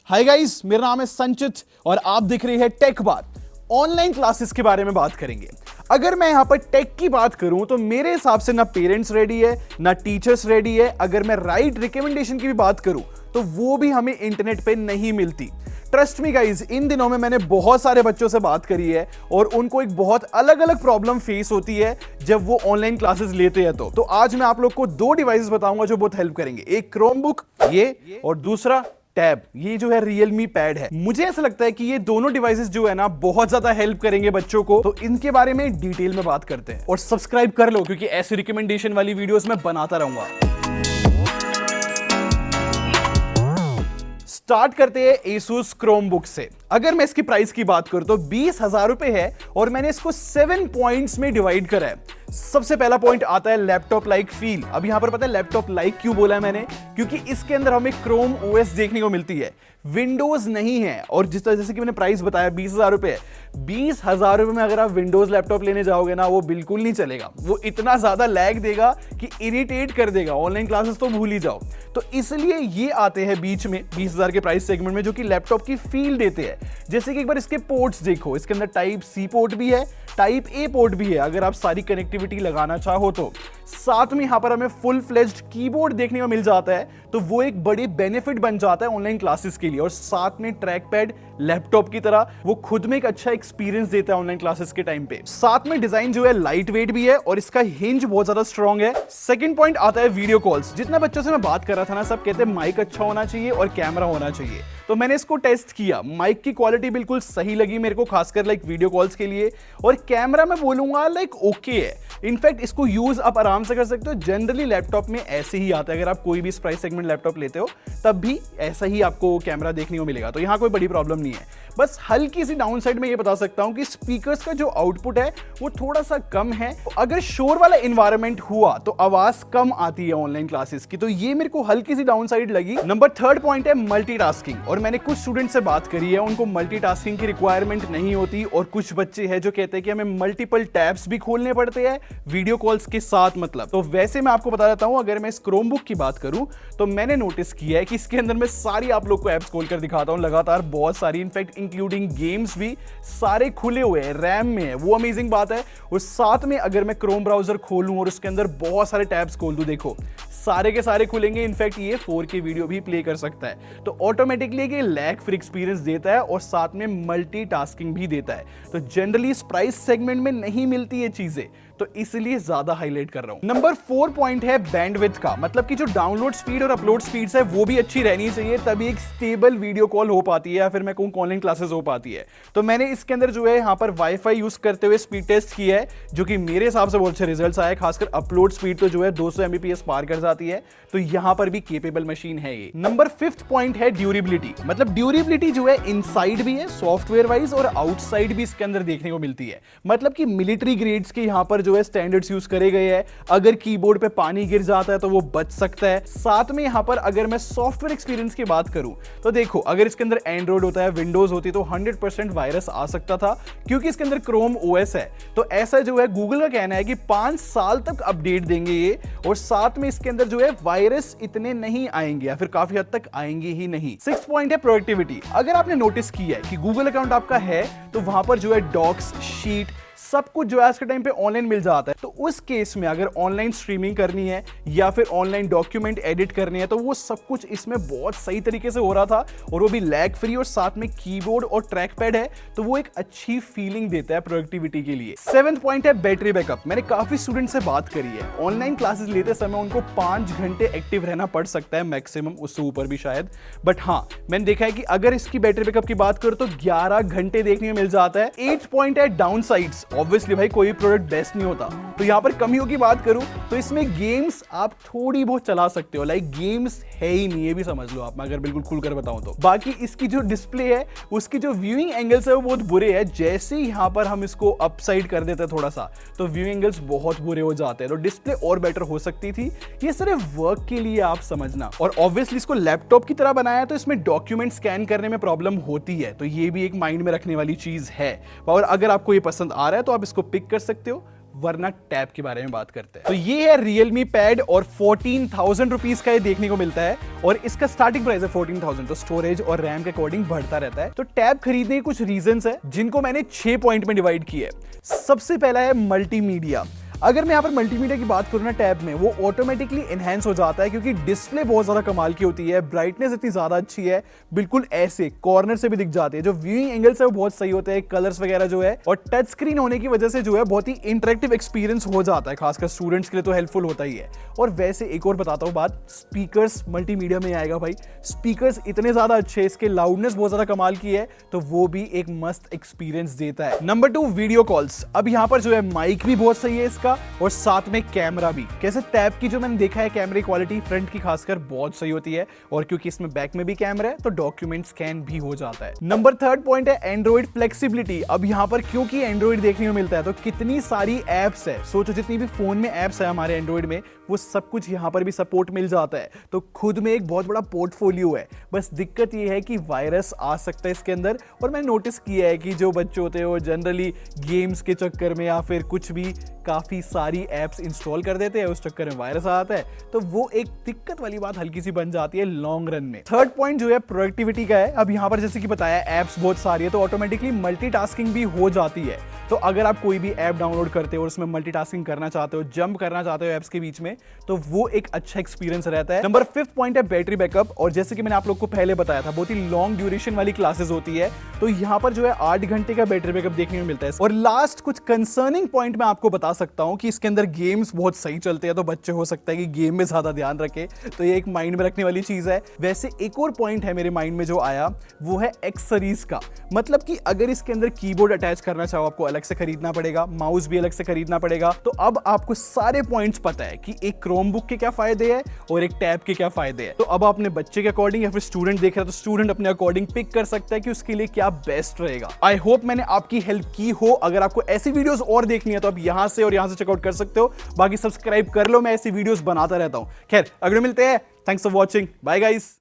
Hi guys, मेरा नाम है संचित और आप देख रहे हैं टेक बात। ऑनलाइन क्लासेस के बारे में बात करेंगे। अगर मैं यहां पर टेक की बात करूं तो मेरे हिसाब से ना पेरेंट्स रेडी है ना टीचर्स रेडी है। अगर मैं राइट रिकमेंडेशन की भी बात करूं तो वो भी हमें इंटरनेट पे नहीं मिलती। ट्रस्ट मी गाइज, इन दिनों में मैंने बहुत सारे बच्चों से बात करी है और उनको एक बहुत अलग अलग प्रॉब्लम फेस होती है जब वो ऑनलाइन क्लासेस लेते हैं। तो आज मैं आप लोग को दो डिवाइसेस बताऊंगा जो बहुत हेल्प करेंगे। एक क्रोमबुक ये और दूसरा टैब, ये जो है रियलमी पैड है। मुझे ऐसा लगता है कि ये दोनों डिवाइसेस जो है ना बहुत ज्यादा हेल्प करेंगे बच्चों को। तो इनके बारे में डिटेल में बात करते हैं और सब्सक्राइब कर लो क्योंकि ऐसी रिकमेंडेशन वाली वीडियोस मैं बनाता रहूंगा। स्टार्ट करते हैं Asus Chromebook से। अगर मैं इसकी प्राइस की बात करूं तो 20,000 रुपए है और मैंने इसको 7 पॉइंट्स में डिवाइड करा है। सबसे पहला पॉइंट आता है लैपटॉप लाइक फील। अब यहां पर पता है लैपटॉप लाइक क्यों बोला है मैंने, क्योंकि इसके अंदर हमें क्रोम ओएस देखने को मिलती है, विंडोज नहीं है। और जैसे कि मैंने प्राइस बताया 20,000 रुपए, 20,000 रुपए में अगर आप विंडोज लैपटॉप लेने जाओगे ना वो बिल्कुल नहीं चलेगा। वो इतना ज्यादा लैग देगा कि इरिटेट कर देगा। ऑनलाइन क्लासेस तो भूल ही जाओ। तो इसलिए ये आते हैं बीच में 20,000 के प्राइस सेगमेंट में, जो कि लैपटॉप की फील देते हैं। जैसे कि एक बार इसके पोर्ट्स देखो, इसके अंदर टाइप सी पोर्ट भी है, टाइप ए पोर्ट भी है अगर आप सारी कनेक्टिविटी लगाना चाहो तो। साथ में यहां पर हमें फुल फ्लेज्ड कीबोर्ड देखने को मिल जाता है, तो वो एक बड़ी बेनिफिट बन जाता है ऑनलाइन क्लासेस के लिए। और साथ में ट्रैक पैड लैपटॉप की तरह वो खुद में एक अच्छा एक्सपीरियंस देता है ऑनलाइन क्लासेस के टाइम पे। साथ में डिजाइन जो है लाइट वेट भी है और इसका हिंज बहुत ज्यादा स्ट्रॉन्ग है। सेकंड पॉइंट आता है वीडियो कॉल्स। जितने बच्चों से मैं बात कर रहा था ना, सब कहते हैं माइक अच्छा होना चाहिए और कैमरा होना चाहिए। तो मैंने इसको टेस्ट किया, माइक की क्वालिटी बिल्कुल सही लगी मेरे को, खासकर लाइक वीडियो कॉल्स के लिए। और कैमरा मैं बोलूंगा लाइक ओके है। इनफैक्ट इसको यूज आप आराम से कर सकते हो। जनरली लैपटॉप में ऐसे ही आता है, अगर आप कोई भी प्राइस सेगमेंट लैपटॉप लेते हो तब भी ऐसा ही आपको कैमरा देखने को मिलेगा। तो यहां कोई बड़ी प्रॉब्लम नहीं है। बस हल्की सी डाउन साइड में ये बता सकता हूं कि स्पीकर्स का जो आउटपुट है वो थोड़ा सा कम है। अगर शोर वाला इन्वायरमेंट हुआ तो आवाज कम आती है ऑनलाइन क्लासेस की, तो ये मेरे को हल्की सी डाउन साइड लगी। नंबर थर्ड पॉइंट है मल्टीटास्किंग। और मैंने कुछ स्टूडेंट से बात करी है, उनको मल्टीटास्किंग की रिक्वायरमेंट नहीं होती। और कुछ बच्चे हैं जो कहते हैं कि हमें मल्टीपल टैब्स भी खोलने पड़ते हैं वीडियो कॉल्स के साथ। मतलब तो वैसे मैं आपको बता देता हूं, अगर मैं इस क्रोमबुक की बात करूं तो मैंने नोटिस किया है कि इसके अंदर मैं सारी आप लोग को एप्स खोल कर दिखाता हूं लगातार, बहुत सारी, इनफैक्ट इंक्लूडिंग गेम्स भी सारे खुले हुए हैं, रैम में है, वो अमेजिंग बात है। और साथ में अगर मैं क्रोम ब्राउजर खोलूं और उसके अंदर बहुत सारे टैब्स खोल दूं, देखो सारे के सारे खुलेंगे। इनफैक्ट ये 4K वीडियो भी प्ले कर सकता है। तो ऑटोमेटिकली एक लैग फ्री एक्सपीरियंस देता है और साथ में मल्टीटास्किंग भी देता है। तो जनरली इस प्राइस सेगमेंट में नहीं मिलती ये चीजें, तो इसलिए ज्यादा हाईलाइट कर रहा हूं। नंबर 4 पॉइंट है बैंडविड्थ का। मतलब कि जो डाउनलोड स्पीड और अपलोड स्पीड है वो भी अच्छी रहनी चाहिए, तभी एक स्टेबल वीडियो कॉल हो पाती है या फिर मैं कहूं ऑनलाइन क्लासेस हो पाती है। तो मैंने इसके अंदर जो है यहां पर वाईफाई यूज करते हुए स्पीड टेस्ट किया है, जो कि मेरे हिसाब से बहुत अच्छे रिजल्ट्स आए। खासकर अपलोड स्पीड तो जो है 200 Mbps पार कर जाती है, तो यहां पर भी केपेबल मशीन है ये। नंबर 5th पॉइंट है ड्यूरेबिलिटी। मतलब ड्यूरेबिलिटी जो है इनसाइड भी है सॉफ्टवेयर वाइज और आउटसाइड भी इसके अंदर देखने को मिलती है। मतलब कि मिलिट्री ग्रेड्स के यहां पर जो है स्टैंडर्ड्स यूज करे गए हैं। अगर कीबोर्ड पे पानी गिर जाता है तो वो बच सकता है। साथ में यहां पर अगर मैं सॉफ्टवेयर एक्सपीरियंस की बात करूं तो देखो, अगर इसके अंदर एंड्रॉइड होता है, विंडोज होती तो 100% वायरस आ सकता था, क्योंकि इसके अंदर क्रोम ओएस है। तो ऐसा जो है गूगल का कहना है कि 5 साल तक अपडेट देंगे ये, और साथ में इसके अंदर जो है वायरस इतने नहीं आएंगे या फिर काफी हद तक आएंगे ही नहीं। 6th पॉइंट है प्रोडक्टिविटी। अगर आपने नोटिस किया है कि गूगल अकाउंट आपका है तो वहां पर जो है डॉक्स, शीट, सब कुछ जो है आज के टाइम पे ऑनलाइन मिल जाता है। तो उस केस में अगर ऑनलाइन स्ट्रीमिंग करनी है या फिर ऑनलाइन डॉक्यूमेंट एडिट करनी है तो वो सब कुछ इसमें बहुत सही तरीके से हो रहा था, और वो भी लैग फ्री, और साथ में कीबोर्ड और ट्रैक पैड है, तो वो एक अच्छी फीलिंग देता है प्रोडक्टिविटी के लिए। 7th पॉइंट है बैटरी बैकअप। मैंने काफी स्टूडेंट से बात करी है, ऑनलाइन क्लासेस लेते समय उनको 5 घंटे एक्टिव रहना पड़ सकता है मैक्सिमम, उससे ऊपर भी शायद। बट हाँ, मैंने देखा है कि अगर इसकी बैटरी बैकअप की बात करूं तो 11 घंटे देखने को मिल जाता है। 8th पॉइंट है डाउन साइड्स। ऑब्वियसली भाई कोई प्रोडक्ट बेस्ट नहीं होता, तो यहां पर कमियों की बात करूं तो इसमें गेम्स आप थोड़ी बहुत चला सकते हो, लाइक गेम्स है ही नहीं, ये भी समझ लो आप, मैं अगर बिल्कुल खुलकर बताऊं तो। बाकी इसकी जो डिस्प्ले है उसकी जो व्यूइंग एंगल्स है वो बहुत बुरे हैं। जैसे ही यहां पर हम इसको अपसाइड कर देते हैं थोड़ा सा, तो व्यूइंग एंगल्स बहुत बुरे हो जाते हैं। तो डिस्प्ले और बेटर हो सकती थी। ये सिर्फ वर्क के लिए आप समझना। और ऑब्वियसली इसको लैपटॉप की तरह बनाया तो इसमें डॉक्यूमेंट स्कैन करने में प्रॉब्लम होती है, तो ये भी एक माइंड में रखने वाली चीज है। और अगर आपको ये पसंद आ रहा है तो आप इसको पिक कर सकते हो। वरना टैब के बारे में बात करते हैं। तो ये है Realme Pad और 14,000 रुपीज का ये देखने को मिलता है और इसका स्टार्टिंग प्राइस है 14,000। तो स्टोरेज और रैम के अकॉर्डिंग बढ़ता रहता है। तो टैब खरीदने के कुछ रीजंस है जिनको मैंने 6 पॉइंट में डिवाइड किए। सबसे पहला है मल्टीमीडिया। अगर मैं यहाँ पर मल्टीमीडिया की बात करूँ ना टैब में, वो ऑटोमेटिकली एनहेंस हो जाता है क्योंकि डिस्प्ले बहुत ज्यादा कमाल की होती है, ब्राइटनेस इतनी ज्यादा अच्छी है, बिल्कुल ऐसे कॉर्नर से भी दिख जाती है, जो व्यूइंग एंगल्स है वो बहुत सही होते हैं, कलर्स वगैरह जो है, और टच स्क्रीन होने की वजह से जो है बहुत ही इंटरेक्टिव एक्सपीरियंस हो जाता है, खासकर स्टूडेंट्स के लिए तो हेल्पफुल होता ही है। और वैसे एक और बताता हूँ बात, स्पीकर्स मल्टीमीडिया में आएगा भाई, स्पीकर्स इतने ज्यादा अच्छे, इसके लाउडनेस बहुत ज्यादा कमाल की है, तो वो भी एक मस्त एक्सपीरियंस देता है। Number 2, video calls. अब यहाँ पर जो है माइक भी बहुत सही है इसका, और साथ में कैमरा भी। कैसे टैब की जो मैंने देखा है कैमरे क्वालिटी फ्रंट की खासकर बहुत सही होती है, और क्योंकि इसमें बैक में भी कैमरा है तो डॉक्यूमेंट स्कैन भी हो जाता है। नंबर 3 पॉइंट है एंड्रॉइड फ्लेक्सिबिलिटी। अब यहाँ पर क्योंकि एंड्रॉइड देखने को मिलता है तो कितनी सारी एप्स है, सोचो जितनी भी फोन में एप्स है हमारे एंड्रॉइड में, वो सब कुछ यहाँ पर भी सपोर्ट मिल जाता है। तो खुद में एक बहुत बड़ा पोर्टफोलियो है। बस दिक्कत ये है कि वायरस आ सकता है इसके अंदर, और मैंने नोटिस किया है कि जो बच्चे होते हैं वो जनरली गेम्स के चक्कर में या फिर कुछ भी काफी सारी एप्स इंस्टॉल कर देते हैं, उस चक्कर में वायरस आ जाता है, तो वो एक दिक्कत वाली बात हल्की सी बन जाती है लॉन्ग रन में। 3 पॉइंट जो है प्रोडक्टिविटी का है। अब यहाँ पर जैसे कि बताया एप्स बहुत सारी है तो ऑटोमेटिकली मल्टीटास्किंग भी हो जाती है। तो अगर आप कोई भी ऐप डाउनलोड करते हो और उसमें मल्टीटास्किंग करना चाहते हो, जंप करना चाहते हो ऐप्स के बीच में, तो वो एक अच्छा एक्सपीरियंस रहता है। नंबर 5 पॉइंट है बैटरी बैकअप, और जैसे कि मैंने आप लोग को पहले बताया था बहुत ही लॉन्ग ड्यूरेशन वाली क्लासेस होती है, तो यहाँ पर जो है 8 घंटे का बैटरी बैकअप देखने को मिलता है। और लास्ट कुछ कंसर्निंग पॉइंट मैं आपको बता सकता हूँ कि इसके अंदर गेम्स बहुत सही चलते हैं, तो बच्चे हो सकता है कि गेम में ज्यादा ध्यान रखे, तो ये एक माइंड में रखने वाली चीज है। वैसे एक और पॉइंट है मेरे माइंड में जो आया, वो है एक्सेसरीज का। मतलब कि अगर इसके अंदर कीबोर्ड अटैच करना चाहो आपको अलग से खरीदना पड़ेगा, माउस भी अलग से खरीदना पड़ेगा। तो अब आपको सारे पॉइंट्स पता है कि एक क्रोमबुक के क्या फायदे हैं और एक टैब के क्या फायदे हैं। तो अब अपने बच्चे के अकॉर्डिंग या फिर स्टूडेंट देख रहा है तो स्टूडेंट अपने अकॉर्डिंग पिक कर सकता है कि उसके लिए क्या बेस्ट रहेगा। आई होप मैंने आपकी हेल्प की हो। अगर आपको ऐसी वीडियोस और देखनी है तो आप यहां से और यहां से चेकआउट कर सकते हो। बाकी सब्सक्राइब कर लो, मैं ऐसी वीडियोस बनाता रहता हूं। खैर अगले मिलते हैं। Thanks for watching, bye guys.